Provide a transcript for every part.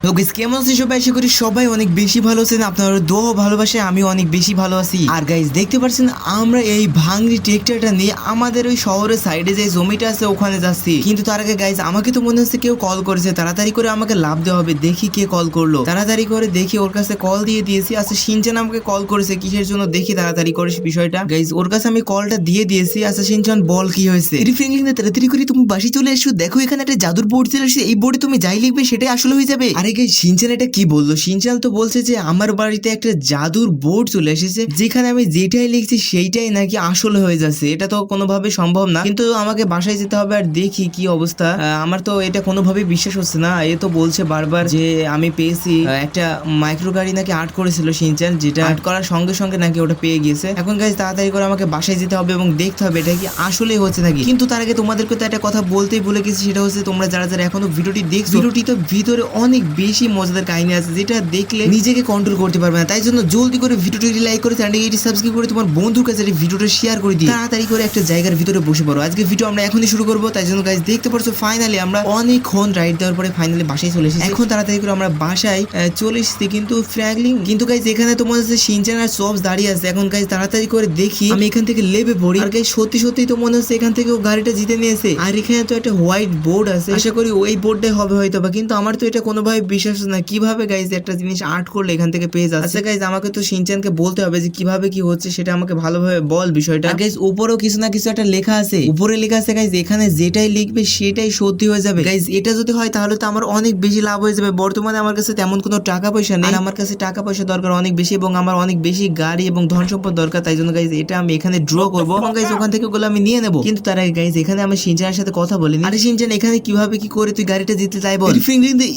তো গাইস কেমন আছেন সবাই? আশা করি সবাই অনেক বেশি ভালো আছেন। আপনারা দোয়া ভালোবাসে আমি অনেক বেশি ভালো আছি। আর গাইস দেখতে পাচ্ছেন আমরা এই ভাঙড়ি ট্রেক্টরটা নিয়ে আমাদের ওই শহরের সাইডে যে জমিটা আছে ওখানে যাচ্ছি। কিন্তু তার আগে গাইস আমাকে তো মনে হচ্ছে কেউ কল করেছে, তাড়াতাড়ি করে আমাকে লাভ দেওয়া হবে। দেখি কে কল করলো, তাড়াতাড়ি করে দেখি। ওর কাছে কল দিয়ে দিয়েছি। আচ্ছা সিনচান আমাকে কল করেছে কিসের জন্য দেখি তাড়াতাড়ি করে বিষয়টা। গাইস ওর কাছে আমি কলটা দিয়ে দিয়েছি। আচ্ছা সিনচান বল কি হয়েছে? রিফ্রেঙ্গলিং না তাড়াতাড়ি করে তুমি বাসে চলে এসো। দেখো এখানে একটা জাদুর বোর্ড চলে এসেছে, এই বোর্ডে তুমি যাই লিখবে সেটাই আসলে হয়ে যাবে। আরে গাইস সিনচান এটা কি বললো? সিনচান তো বলছে যে আমার বাড়িতে একটা জাদুর বোর্ড চলে এসেছে যেখানে আমি যেটাই লিখছি সেইটাই নাকি আসলে হয়ে যাচ্ছে। এটা তো কোনোভাবে সম্ভব না, কিন্তু আমাকে বাসায় যেতে হবে আর দেখি কি অবস্থা। আমার তো এটা কোনোভাবে বিশ্বাস হচ্ছে না। এ তো বলছে বারবার যে আমি পেয়েছি একটা মাইক্রো গাড়ি নাকি আর্ট করেছিল সিনচান, যেটা আর্ট করার সঙ্গে সঙ্গে নাকি ওটা পেয়ে গিয়েছে। এখন গাইস তাড়াতাড়ি করে আমাকে বাসায় যেতে হবে এবং দেখতে হবে এটা কি আসলেই হচ্ছে নাকি। কিন্তু তার আগে তোমাদেরকে তো একটা কথা বলতেই ভুলে গেছি, সেটা হচ্ছে তোমরা যারা যারা এখনো ভিডিওটি দেখছো, ভিডিওটি তো ভিতরে অনেক বেশি মজাদার কাহিনী আছে যেটা দেখলে নিজেকে কন্ট্রোল করতে পারবে না। তাই জন্য জলদি করে ভিডিওটি লাইক করে চ্যানেলটি সাবস্ক্রাইব করে তোমার বন্ধুর কাছে ভিডিওটা শেয়ার করে দিই। তাড়াতাড়ি করে একটা জায়গার ভিতরে বসে পড়ো। আজকে ভিডিও আমরা এখনই শুরু করবো। তাই জন্য গাইস দেখতে পারছো ফাইনালি আমরা অনেকক্ষণ রাইড দেওয়ার পরে ফাইনালি বাসায় চলে এসেছি। এখন তাড়াতাড়ি করে আমরা বাসায় চলে এসেছি। কিন্তু ফ্র্যাঙ্কলিন কিন্তু গাইস এখানে তোমার কাছে সিনচান আর সবস দাঁড়িয়ে আছে। এখন গাইস তাড়াতাড়ি করে দেখি আমি এখান থেকে লেবে পড়ি। আর গাইস সত্যি সত্যি তো মনে হচ্ছে এখান থেকে ও গাড়িটা জিতে নিয়েছে। আর এখানে তো একটা হোয়াইট বোর্ড আছে, আশা করি ওই বোর্ডটাই হবে হয়তো বা। কিন্তু আমার তো এটা কোনোভাবে বিশ্বাস না, কিভাবে গাইস একটা জিনিস আর্ট করলে এখান থেকে পেয়ে যাচ্ছে। আচ্ছা গাইস আমাকে তো সিনচানকে বলতে হবে যে কিভাবে কি হচ্ছে সেটা আমাকে ভালোভাবে বল বিষয়টা। গাইস উপরেও কিছু না কিছু একটা লেখা আছে, উপরে লেখা আছে গাইস এখানে যেটাই লিখবে সেটাই সত্যি হয়ে যাবে। গাইস এটা যদি হয় তাহলে তো আমার অনেক বেশি লাভ হয়ে যাবে। বর্তমানে আমার কাছে তেমন কোনো টাকা পয়সা নেই, আর আমার কাছে টাকা পয়সা দরকার অনেক বেশি এবং আমার অনেক বেশি গাড়ি এবং ধন সম্পদ দরকার। তাই জন্য গাইস এটা আমি এখানে ড্র করবো এবং গাইস ওখান থেকে ওগুলো আমি নিয়ে নেবো। কিন্তু তার আগে গাইস এখানে আমি সিনচানের সাথে কথা বলিনি। আরে সিনচান এখানে কিভাবে কি করে তুই গাড়িটা জিততে চাই বল?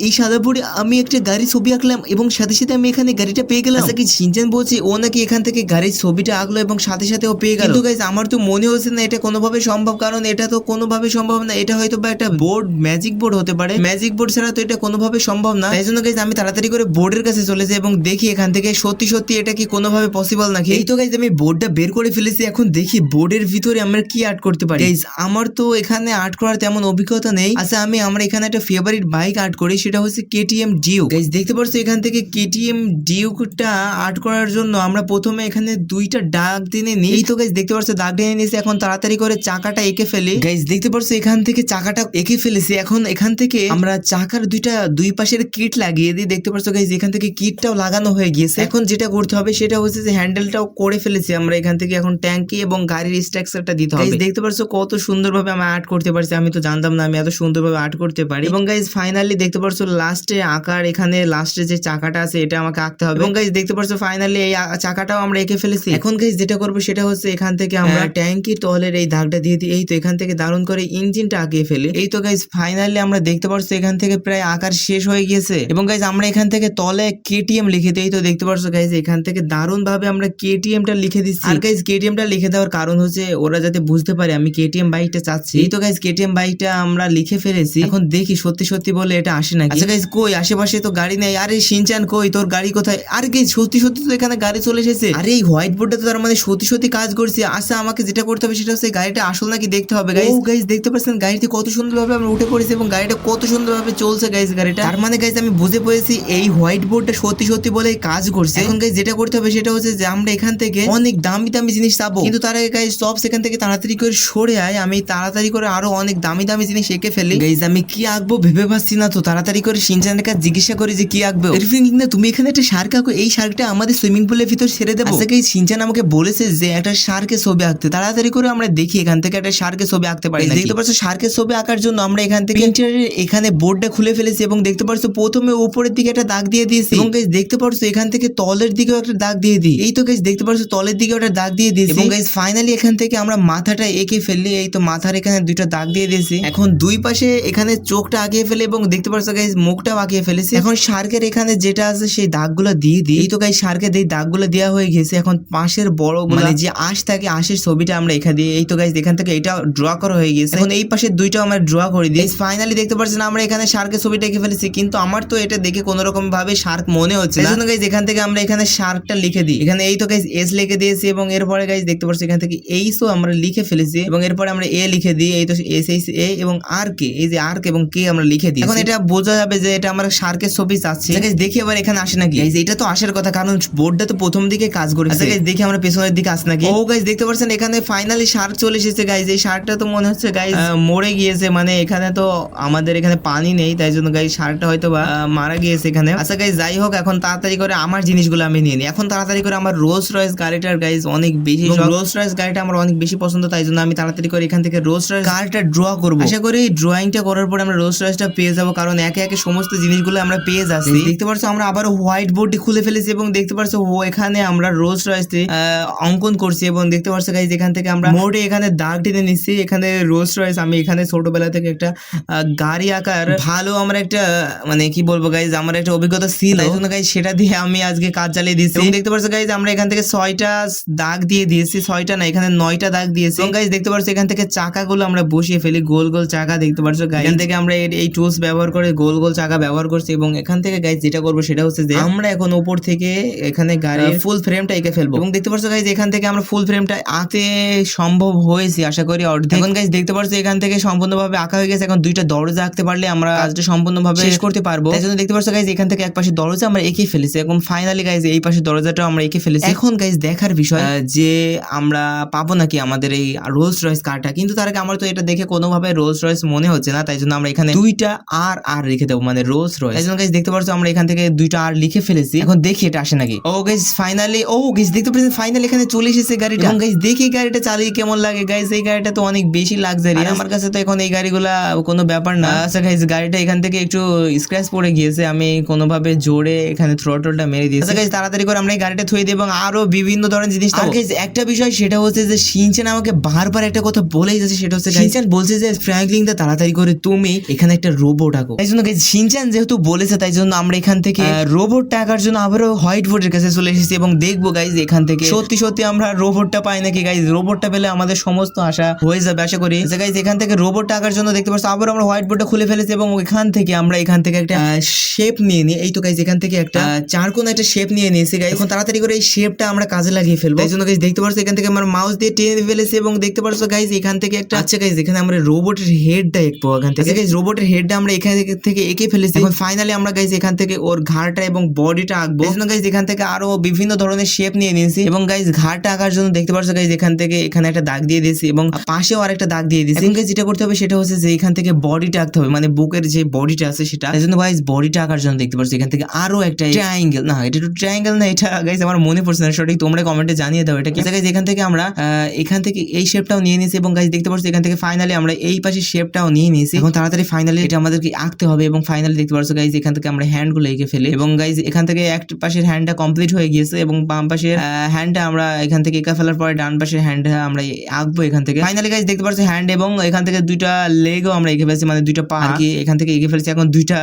এই সাদা বোর্ডে আমি একটা গাড়ি ছবি আঁকলাম এবং সাথে সাথে আমি এখানে গাড়িটা পেয়ে গেলাম। আচ্ছা কি সিনচান বলছে ও নাকি এখান থেকে গাড়ির ছবিটা আঁকলো এবং সাথে সাথে ও পেয়ে গেল। কিন্তু গাইস আমার তো মনে হচ্ছে না এটা কোনোভাবে সম্ভব, কারণ এটা তো কোনোভাবে সম্ভব না। এটা হয়তো বা একটা বোর্ড, ম্যাজিক বোর্ড হতে পারে। ম্যাজিক বোর্ড ছাড়া তো এটা কোনোভাবে সম্ভব না। তাই জন্য গাইস আমি তাড়াতাড়ি করে বোর্ডের কাছে চলে যাই এবং দেখি এখান থেকে সত্যি সত্যি এটা কি কোনোভাবে পসিবল নাকি। এই তো গাইস আমি বোর্ডটা বের করে ফেলেছি। এখন দেখি বোর্ডের ভিতরে আমরা কি আর্ট করতে পারি। গাইস আমার তো এখানে আর্ট করার তেমন অভিজ্ঞতা নেই। আচ্ছা আমরা এখানে একটা ফেভারিট বাইক আর্ট করি, সেটা হচ্ছে কেটিএম ডিউক। গাইস দেখতে পাচ্ছ এখান থেকে কেটিএম ডিউকটা আর্ট করার জন্য আমরা প্রথমে এখানে দুইটা দাগ টেনে নিই। এই তো গাইস দেখতে পাচ্ছ দাগ টেনে নিয়েছি। এখন তাড়াতাড়ি করে চাকাটা এঁকে ফেলি। গাইস দেখতে পাচ্ছ এখান থেকে চাকাটা এঁকে ফেলেছি। এখন এখান থেকে আমরা চাকার দুই পাশের কিট লাগিয়ে দিই। দেখতে পাচ্ছ গাইস এখান থেকে কিটটাও লাগানো হয়ে গিয়েছে। এখন যেটা করতে হবে সেটা হচ্ছে যে হ্যান্ডেলটাও করে ফেলেছি আমরা এখান থেকে। এখন ট্যাঙ্কি এবং গাড়ির স্ট্রাকচারটা দিতে হবে। গাইস দেখতে পাচ্ছ কত সুন্দরভাবে আমি আর্ট করতে পারছি। আমি তো জানতাম না আমি এত সুন্দরভাবে আর্ট করতে পারি। এবং গাইস ফাইনালি দেখতে পাচ্ছ লাস্টে আঁকার এখানে লাস্টে যে চাকাটা আছে এটা আমাকে আঁকতে হবে। এবং গাইস দেখতে পাচ্ছ ফাইনালি এই চাকাটাও আমরা এঁকে ফেলেছি। এখন গাইস যেটা করবো সেটা হচ্ছে এখান থেকে আমরা ট্যাঙ্কির তলের এই দাগটা দিয়ে দিই। এই তো এখান থেকে দারুণ করে ইঞ্জিনটা আঁকিয়ে ফেলি। এই তো গাইস ফাইনালি আমরা দেখতে পাচ্ছ এখান থেকে প্রায় আঁকার শেষ হয়ে গিয়েছে। এবং গাইস আমরা এখান থেকে তলে কেটিএম লিখে দিই। তো দেখতে পাচ্ছ গাইস এখান থেকে দারুণ ভাবে আমরা কেটিএমটা লিখে দিচ্ছি। আর গাইস কেটিএমটা লিখে দেওয়ার কারণ হচ্ছে ওরা যাতে বুঝতে পারে আমি কেটিএম বাইকটা চাচ্ছি। এই তো গাইস কেটিএম বাইকটা আমরা লিখে ফেলেছি। এখন দেখি সত্যি সত্যি বলে এটা আসে নাকি। আচ্ছা গাইস কই আশেপাশে তো গাড়ি নেই। আরে সিনচান কই তোর গাড়ি কোথায়? আরে গাইস সত্যি সত্যি তো এখানে গাড়ি চলে এসেছে। আরে এই হোয়াইট বোর্ডটা তো তার মানে সত্যি সত্যি কাজ করছে। আচ্ছা আমাকে যেটা করতে হবে সেটা হচ্ছে গাড়িটা আসল নাকি দেখতে হবে। গাইস গাইস দেখতে পাচ্ছেন গাড়িতে কত সুন্দরভাবে আমরা উঠে পড়েছি এবং গাড়িটা কত সুন্দরভাবে চলছে গাইস গাড়িটা। তার মানে গাইস আমি বুঝে পড়েছি এই হোয়াইট বোর্ডটা সত্যি সত্যি বলে কাজ করছে। এখন গাইস যেটা করতে হবে সেটা হচ্ছে যে আমরা এখান থেকে অনেক দামি দামি জিনিস পাবো। কিন্তু তার আগে গাইস সব সেখান থেকে তাড়াতাড়ি করে সরে আয়। আমি তাড়াতাড়ি করে আরো অনেক দামি দামি জিনিস এঁকে ফেলি। গাইস আমি কি আঁকবো ভেবে পাচ্ছি না, তো তাড়াতাড়ি করে সিনচানের কাছে জিজ্ঞাসা করি যে কি আঁকবো। না তুমি এখানে একটা শার্ক আঁকো, এই শার্কটা আমাদের সুইমিং পুলের ভিতর ছেড়ে দেবো। আচ্ছা গাইস সিনচান আমাকে বলেছে যে একটা শার্কের ছবি আঁকতে। তাড়াতাড়ি করে আমরা দেখি এখান থেকে একটা শার্কের ছবি আঁকতে পারি। দেখতে পাচ্ছ শার্কের ছবি আঁকার জন্য আমরা এখান থেকে এখানে বোর্ডটা খুলে ফেলেছি এবং দেখতে পাচ্ছ প্রথমে উপরের দিকে একটা দাগ দিয়ে দিয়েছি এবং গাইস দেখতে পাচ্ছ এখান থেকে তলের দিকেও একটা দাগ দিয়ে দিই। এই তো গাইস দেখতে পাচ্ছ তলের দিকে একটা দাগ দিয়ে দিয়েছি এবং গাইস ফাইনালি এখান থেকে আমরা মাথাটা এঁকে ফেললি। এই তো মাথার এখানে দুইটা দাগ দিয়ে দিয়েছি। এখন দুই পাশে এখানে চোখটা আঁকিয়ে ফেলে এবং দেখতে পাচ্ছ গাইস মুখটাও আঁকিয়ে ফেলেছি। এখন শার্কের এখানে যেটা আছে সেই দাগগুলো দিয়ে দিই। এই তো গাইস শার্কের এই দাগগুলো দেওয়া হয়ে গেছে। এখন পাশের বড় মানে যে আঁশ থাকে আঁশের ছবিটা আমরা এখানে দিই। এই তো গাইস এখান থেকে এটা ড্র করা হয়ে গেছে। এখন এই পাশের দুইটা আমরা ড্র করে দিই। ফাইনালি দেখতে পাচ্ছেন আমরা এখানে শার্কের ছবিটা এঁকে ফেলেছি, কিন্তু আমার তো এটা দেখে কোনো রকম ভাবে শার্ক মনে হচ্ছে না। গাইস এখান থেকে আমরা এখানে শার্কটা লিখে দিই। এখানে এই তো গাইস এস লিখে দিয়েছি এবং এরপরে গাইস দেখতে পাচ্ছি এখান থেকে এইসও আমরা লিখে ফেলেছি এবং এরপরে আমরা এ লিখে দিই। এই তো এস এইচ এ এবং আর কে, এই যে আর কে এবং কে আমরা লিখে দিই। এখন এটা বোঝা যাবে যে এটা আমার শার্কের ছবি চাচ্ছে। গাইস দেখি আবার এখানে আসে নাকি। গাইস এটা তো আসার কথা, কারণ বোর্ডটা তো প্রথম দিকে কাজ করেছে। আচ্ছা গাইস দেখি আমরা পেছনের দিকে আসে নাকি। ও গাইস দেখতে পাচ্ছেন এখানে ফাইনালি শার্ক চলে এসেছে। গাইস এই শার্কটা তো মনে হচ্ছে গাইস মরে গিয়েছে, মানে এখানে তো আমাদের এখানে পানি নেই, তাই জন্য গাইস শার্কটা হয়তো বা মারা গিয়েছে এখানে। আচ্ছা গাইস যাই হোক, এখন তাড়াতাড়ি করে আমার জিনিসগুলো আমি নিয়ে নিই। এখন তাড়াতাড়ি করে আমার রোলস রয়েস গাড়িটার গাইস অনেক বেশি, রোলস রয়েস গাড়িটা আমার অনেক বেশি পছন্দ, তাই জন্য আমি তাড়াতাড়ি করে এখান থেকে রোলস রয়েস গাড়িটা ড্র করব। আশা করি ড্রয়িংটা করার পর আমরা রোলস রয়েসটা পেয়ে যাবো, কারণ একে একে সমস্ত জিনিসগুলো আমরা পেয়ে যাচ্ছি। দেখতে পাচ্ছ আমরা আবার হোয়াইট বোর্ডটি খুলে ফেলেছি এবং দেখতে পাচ্ছ এখানে আমরা রোলস রয়েসটি অঙ্কন করছি এবং দেখতে পাচ্ছ গাইস এখান থেকে আমরা মোটে এখানে দাগ টেনে নিচ্ছি। এখানে রোলস রয়েস আমি এখানে ছোটবেলা থেকে একটা গাড়ি আঁকার ভালো আমার একটা মানে কি বলবো গাইস আমার একটা অভিজ্ঞতা ছিল, তাই জন্য গাইস সেটা দিয়ে আমি আজকে কাজ চালিয়ে দিয়েছি। এবং দেখতে পাচ্ছ গাইস আমরা এখান থেকে 6টা দাগ দিয়ে দিয়েছি, 6টা না এখানে 9টা দাগ দিয়েছি। এবং গাইস দেখতে পাচ্ছ এখান থেকে চাকাগুলো আমরা বসিয়ে ফেলি, গোল গোল চাকা। দেখতে পাচ্ছ গাইস এখান থেকে আমরা এই টুলস ব্যবহার করে গোল গোল চাকা ব্যবহার করছি। এবং এখান থেকে গাইস যেটা করবো সেটা হচ্ছে যে আমরা এখন উপর থেকে এখানে গাড়ির ফুল ফ্রেমটা এঁকে ফেলবো। এবং দেখতে পাচ্ছ গাইস এখান থেকে আমরা ফুল ফ্রেমটা আঁকতে সম্ভব হয়েছে আশা করি অর্ধেক। এখন গাইস দেখতে পাচ্ছ এখান থেকে সম্পূর্ণভাবে আঁকা হয়ে গেছে। এখন 2টা দরজা আঁকতে পারলে আমরা কাজটা সম্পূর্ণভাবে শেষ করতে পারবো। তাই জন্য দেখতে পাচ্ছ গাইস এখান থেকে এক পাশে দরজা আমরা এঁকে ফেলেছি। এখন ফাইনালি গাইস এই পাশে দরজাটাও আমরা এঁকে ফেলেছি। এখন গাইস দেখার বিষয় যে আমরা পাবো নাকি আমাদের এই রোলস রয়েস কারটা, কিন্তু তার আগে আমার তো এটা দেখে কোনোভাবে রোলস রয়েস মনে হচ্ছে না, তাই জন্য আমরা এখানে 2টা আর লিখে দেবো, মানে রোলস রয়েস। তাই জন্য গাইস দেখতে পাচ্ছ আমরা এখান থেকে 2টা আর লিখে ফেলেছি। এখন দেখি এটা আসে নাকি। ও গাইস ফাইনালি, ও গাইস দেখতে পাচ্ছেন ফাইনালি এখানে চলে এসেছে গাড়িটা। এবং গাইস দেখি গাড়িটা চালিয়ে কেমন লাগে। গাইস এই গাড়িটা তো অনেক বেশি লাক্সারি, আমার কাছে তো এখন এই গাড়িগুলা কোনো ব্যাপার না। আচ্ছা গাইস গাড়িটা এখান থেকে একটু স্ক্র্যাচ পড়ে গিয়েছে, আমি কোনোভাবে জোরে এখানে থ্রটলটা মেরে দিয়েছি। আচ্ছা গাইস তাড়াতাড়ি করে আমরা এই গাড়িটা থুয়ে দেব এবং আরো বিভিন্ন ধরনের জিনিস। আর গাইস একটা বিষয় সেটা হচ্ছে যে শিনচান আমাকে বারবার একটা কথা বলেই যাচ্ছে, সেটা হচ্ছে শিনচান বলছে যে ফ্র্যাঙ্কলিন দা তাড়াতাড়ি করে তুমি এখানে একটা রোবট আঁকো। তাই জন্য গাইস শিনচান যেহেতু বলেছে তাই জন্য আমরা এখান থেকে রোবটটা আঁকার জন্য আবারও হোয়াইট বোর্ডের কাছে চলে এসেছি এবং দেখবো গাইস এখান থেকে সত্যি সত্যি আমরা রোবটটা পাই নাকি। গাইস রোবটটা পেলে আমাদের সমস্ত আশা হয়ে যাবে আশা করি। আচ্ছা গাইস এখান থেকে রোবটটা আঁকার জন্য দেখতে পাচ্ছ আবার আমরা হোয়াইট বোর্ডটা খুলে ফেলেছি এবং এখান থেকে আমরা এখান থেকে একটা শেপ নিয়ে নিই। এই তো গাইস এখান থেকে একটা চারকোনা একটা শেপ নিয়ে নিয়েছি গাইস। এখন তাড়াতাড়ি করে এই শেপটা আমরা কাজে লাগিয়ে ফেলবো। তাই জন্য গাইস দেখতে পাচ্ছ এখান থেকে আমরা মাউস দিয়ে টেনে ফেলেছি এবং দেখতে পাচ্ছ গাইস এখান থেকে একটা আচ্ছা গাইস এখানে আমরা রোবটের হেডটা আঁকবো। এখান থেকে গাইস রোবটের হেডটা আমরা এখান থেকে এঁকে ফেলেছি। এখন ফাইনালি আমরা গাইস এখান থেকে ওর ঘাড়টা এবং বডিটা আঁকবো। এই জন্য গাইস এখান থেকে আরো বিভিন্ন ধরনের শেপ নিয়ে নিয়েছি এবং গাইস ঘাড়টা আঁকার জন্য দেখতে পাচ্ছ গাইস এখান থেকে এখানে একটা দাগ দিয়ে দিয়েছি এবং পাশেও আরেকটা দাগ দিয়ে দিয়েছি। এখন গাইস যেটা করতে হবে সেটা হচ্ছে যে এখান থেকে বডিটা আঁকতে হবে, মানে বুকের যে বডিটা আছে সেটা। এই জন্য গাইস বডিটা আঁকার জন্য দেখতে পাচ্ছ এখান থেকে আরো একটা ট্রায়াঙ্গেল, না এটা তো ট্রায়াঙ্গেল না, এটা গাইস আমার মনে পড়ছে না সঠিক, তোমরা কমেন্টে জানিয়ে দাও এটা কি। গাইস এখান থেকে আমরা এখান থেকে এই শেপটাও নিয়ে নিয়েছি এবং গাইস দেখতে পাচ্ছ এখান থেকে ফাইনালি আমরা এই পাশে শেপটাও নিয়ে নিয়েছি। এখন তাড়াতাড়ি ফাইনালি এটা আমাদেরকে আঁকতে হবে এবং ফাইনালি দেখতে পাচ্ছ গাইস এখান থেকে আমরা হ্যান্ডগুলো এঁকে ফেলি এবং গাইস এখান থেকে এক পাশের হ্যান্ডটা কমপ্লিট হয়ে গিয়েছে এবং বাম পাশের হ্যান্ডটা আমরা এখান থেকে এঁকে ফেলার পরে ডান পাশের হ্যান্ডটা আমরা আঁকবো এখান থেকে। ফাইনালি গাইস দেখতে পাচ্ছ হ্যান্ড এবং এখান থেকে 2টা লেগও আমরা এঁকে ফেলছি, মানে 2টা পা আর কি এখান থেকে এঁকে ফেলছি। এখন 2টা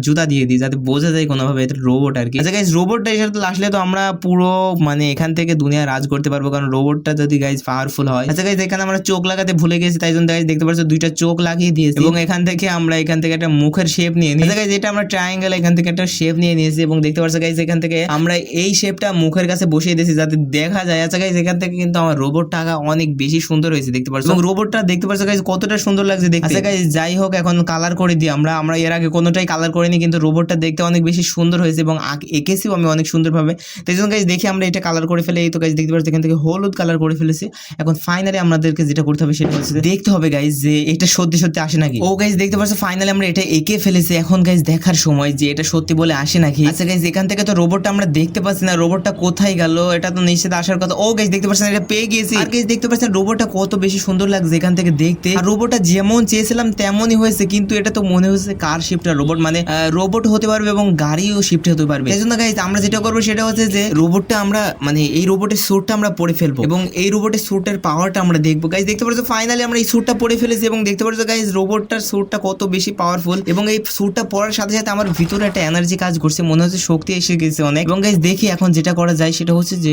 জুতা দিয়ে দিই যাতে বোঝা যায় কোনোভাবে এটা রোবট আর কি। আচ্ছা গাইস রোবটটা এর সাথে আসলে তো আমরা পুরো মানে এখান থেকে দুনিয়া রাজ করতে পারবো, কারণ রোবটটা যদি গাইস পাওয়ারফুল হয়। আচ্ছা গাইস এখানে আমরা চোখ লাগাতে ভুলে গেছি, তাই জন্য গাইস দেখতে পাচ্ছ 2টা চোখ লাগিয়ে দিয়েছি এবং এখান থেকে আমরা এখান থেকে একটা মুখের শেপ নিয়ে নিই। আচ্ছা গাইস এটা আমরা ট্রায়াঙ্গেল এখান থেকে একটা শেপ নিয়ে নিয়েছি এবং দেখতে পাচ্ছ গাইস এখান থেকে আমরা এই শেপটা মুখের কাছে বসিয়ে দিয়েছি যাতে দেখা যায়। আচ্ছা গাইস এখান থেকে কিন্তু আমার রোবটটা আঁকা অনেক বেশি সুন্দর হয়েছে দেখতে পাচ্ছ এবং রোবটটা দেখতে পাচ্ছ গাইস কতটা সুন্দর লাগছে দেখতে। আচ্ছা গাইস যাই হোক এখন কালার করে দিই আমরা এর আগে কোনোটাই কালার করিনি, কিন্তু রোবটটা দেখতে অনেক বেশি সুন্দর হয়েছে এবং এঁকেছিও আমি অনেক সুন্দরভাবে। তাই জন্য গাইস দেখি আমরা এটা কালার করে ফেলে। এই তো গাইস দেখতে পাচ্ছ এখান থেকে হলুদ কালার করে ফেলেছি। এখন ফাইনালি আমাদেরকে যেটা করতে হবে সেটা হচ্ছে দেখতে হবে গাইস যে এটা সত্যি সত্যি আসে নাকি। ও গাইস দেখতে পাচ্ছ ফাইনালি আমরা এটা এঁকে ফেলেছি। এখন গাইস দেখার সময় যে এটা সত্যি বলে আসে নাকি। আচ্ছা গাইস এখান থেকে তো রোবটটা আমরা দেখতে পাচ্ছি না, রোবটটা কোথায় গেল, এটা তো নিশ্চিত আসার কথা। ও গাইস দেখতে পাচ্ছেন এটা পেয়ে গিয়েছি। আর গাইস দেখতে পাচ্ছেন রোবটটা কত বেশি সুন্দর লাগছে এখান থেকে দেখতে, আর রোবটটা যেমন চেয়েছিলাম তেমনই হয়েছে, কিন্তু এটা তো মনে হচ্ছে কার শিফটার রোবট, মানে রোবট হতে পারবে এবং গাড়িও শিফট হতে পারবে। এই জন্য গাইস আমরা যেটা করবো সেটা হচ্ছে যে রোবটটা আমরা মানে এই রোবটের স্যুটটা আমরা পরে ফেলবো এবং এই রোবটের স্যুটের পাওয়ারটা আমরা দেখবো। গাইস দেখতে পাচ্ছ ফাইনালি আমরা এই স্যুটটা পরে ফেলেছি এবং দেখতে পাচ্ছ গাইস রোবটটার স্যুটটা কত বেশি পাওয়ারফুল এবং এই স্যুটটা পরার সাথে সাথে আমার ভিতরে একটা এনার্জি কাজ করছে, মনে হচ্ছে শক্তি এসে গেছে অনেক। এবং গাইস দেখি এখন যেটা করা যায় সেটা হচ্ছে যে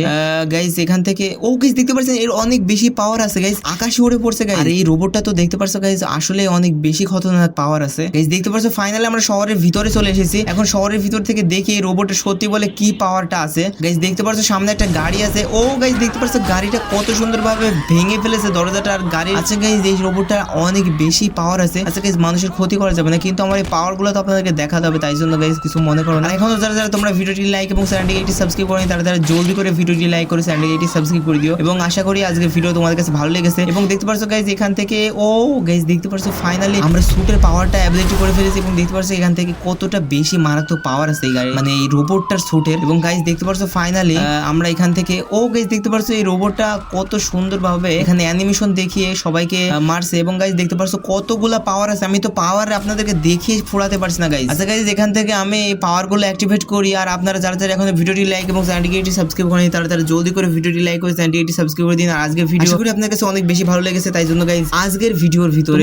গাইস এখান থেকে ও গাইস দেখতে পাচ্ছেন এর অনেক বেশি পাওয়ার আছে গাইস, আকাশে উড়ে পড়ছে গাইস। আর এই রোবটটা তো দেখতে পাচ্ছ গাইস আসলে অনেক বেশি খতরনাক পাওয়ার আছে গাইস। দেখতে পাচ্ছ ফাইনালি আমরা শহরের ভিতরে চলে এসেছি। এখন শহরের ভিতর থেকে দেখি এই রোবটের সত্যি বলে কি পাওয়ারটা আছে। গাইস দেখতে পাচ্ছ সামনে একটা গাড়ি আছে। ও গাইস দেখতে পাচ্ছ গাড়িটা কত সুন্দরভাবে ভেঙে ফেলেছে দরজাটা আর গাড়ি। আচ্ছা গাইস এই রোবটটা অনেক বেশি পাওয়ার আছে। আচ্ছা গাইস মানুষের ক্ষতি করা যাবে না, কিন্তু আমার এই পাওয়ার গুলো তো আপনাদেরকে দেখাতে হবে, তাই জন্য গাইস কিছু মনে করো না। এখনো যারা যারা তোমরা ভিডিওটি লাইক এবং চ্যানেলটি সাবস্ক্রাইব করনি তারা তারা জলদি করে ভিডিওটি লাইক করে চ্যানেলটি সাবস্ক্রাইব করে দিও এবং আশা করি আজকে ভিডিও তোমাদের কাছে ভালো লেগেছে। এবং দেখতে পারছো গাইস এখান থেকে গাইস দেখতে পারছো ফাইনালি আমরা স্যুটের পাওয়ারটা অ্যাবিলিটি করে ফেলেছি এবং দেখতে পারছো এখান থেকে কতটা বেশি মারাত্মক পাওয়ার আছে এই গাড়ি মানে এই রোবটটার স্যুটের। এবং গাইস দেখতে পারছো ফাইনালি আমরা এখান থেকে গাইস দেখতে পারছো এই রোবটটা কত সুন্দরভাবে এখানে অ্যানিমেশন দেখিয়ে সবাইকে মারছে এবং গাইস দেখতে পারছো কতগুলা পাওয়ার আছে। আমি তো পাওয়ার আপনাদেরকে দেখিয়ে ফোড়াতে পারছি না গাইস। আচ্ছা গাইস এখান থেকে আমি এই পাওয়ার গুলো অ্যাক্টিভেট করি আর আপনারা যারা যারা এখন ভিডিওটি লাইক এবং চ্যানেলটি সাবস্ক্রাইব করেন তারা তারা জলদি করে ভিডিওটি লাইক করে চ্যানেলটি সাবস্ক্রাইব করে দিন। আর আজকের ভিডিও আশা করি আপনাদের কাছে অনেক বেশি ভালো লেগেছে, তাই জন্য গাইস আজকের ভিডিওর ভিতরে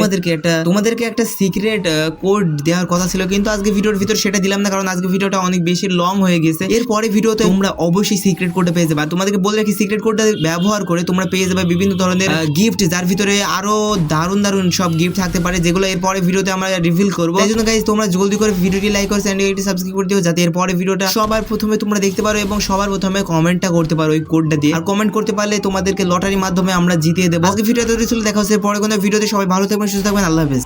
তোমাদেরকে একটা সিক্রেট কোড দেওয়ার কথা ছিল, কিন্তু আজকে ভিডিওর ভিতর সেটা দিলাম না কারণ আজকে ভিডিওটা অনেক বেশি লং হয়ে গেছে। এরপরে ভিডিওতে তোমরা অবশ্যই সিক্রেট কোডটা পেয়ে যাবে। আর তোমাদেরকে বলে রাখি সিক্রেট কোডটা ব্যবহার করে তোমরা পেয়ে যাবে বিভিন্ন ধরনের গিফট, যার ভিতরে আরো দারুণ দারুণ সব গিফট থাকতে পারে যেগুলো এরপরে ভিডিওতে আমরা রিভিল করবো। তাই জন্য গাইস তোমরা জলদি করে ভিডিওটি লাইক করে চ্যানেলটি সাবস্ক্রাইব করে দিও যাতে এরপরে ভিডিওটা সবার প্রথমে তোমরা দেখতে পারো এবং সবার প্রথমে কমেন্টটা করতে পারো ওই কোডটা দিয়ে। আর কমেন্ট করতে পারলে তোমাদেরকে লটারির মাধ্যমে আমরা জিতিয়ে দেবো। আজকে ভিডিওতে দেখা হচ্ছে পরে কোনো ভিডিওতে। সবাই ভালো থাকবেন, সুস্থ থাকবেন, আল্লাহ হাফেজ।